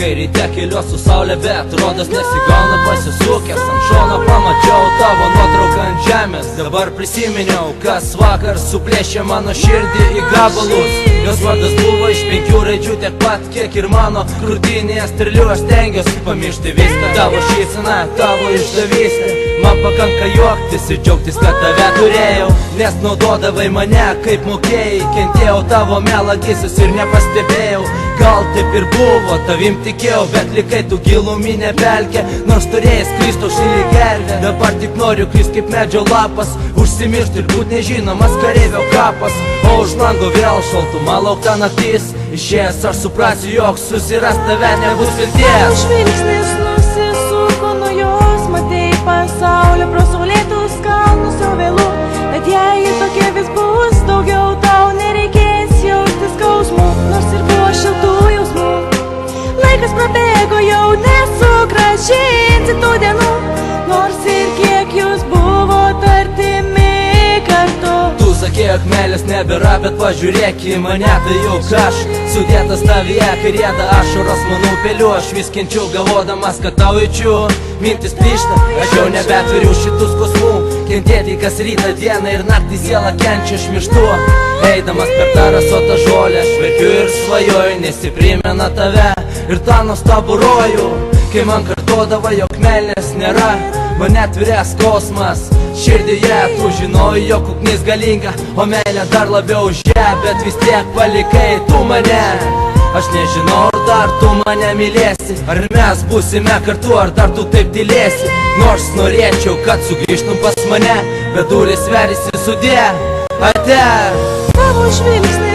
kai ryte keliuos su saulė, bet rodos nesigauna pasisukęs ant šono. Pamačiau tavo nuotrauką ant žemės, dabar prisiminiau, kas vakar suplėšė mano širdį į gabalus. Jos vardas buvo iš 5 raidžių tiek pat, kiek ir mano krūtinėje strėlių. Aš stengiuosi pamiršti viską, tavo šypsena, tavo išdavystė. Man pakanka juoktis ir džiaugtis, kad tave turėjau, nes naudodavai mane kaip mokėjai. Kentėjau tavo melagisus ir nepastebėjau, gal taip ir buvo, tavim tikėjau, bet likai tu giluminė pelkė. Nors turėjai skrist aukštyn gervę, dabar tik noriu krist kaip medžio lapas, užsimiršti ir būt nežinomas kareivio kapas. O už lango vėl šaltuma laukta naktis, išėjęs aš suprasiu, jog susirast tave nebus vilties. Žvilgsnis nusisuko nuo jos, matei pasaulio pro saulėtus kalnus jau vėlu, bet jei tokie vis bus, daugiau tau nereikės jausti skausmų, nors ir buvo šiltų jausmų. Laikas prabėgo, jau nesugrąžinsi tų dienų, nors ir kiek jūs buvot artimi kartu. Tu sakė, jog meilės nebėra, bet pažiūrėk į mane, tai juk aš sudėtas tavyje, kai rieda ašaros mano peliu. Aš vis kenčiu galvodamas, kad tau jaučiu, mintis plyšta, aš jau nebetveriu šitus skausmų. Kentėti kas rytą, dieną ir naktį sielą kenčia šmištu. Eidamas per tą rasotą žolę, aš verkiu ir svajoju, nes ji primena tave ir tą nuostabų rojų. Kai man kartodavo, jog meilės nėra, mane tvirės skausmas širdyje. Tu žinojai, jog ugnis galinga, o meilė dar labiau už ją, bet vis tiek palikai tu mane. Aš nežinau, ar dar tu mane mylėsi, ar mes būsime kartu, ar dar tu taip tylėsi. Nors norėčiau, kad sugrįžtum pas mane, bet durys verisi sudė, ate. Tavo žvilgsnis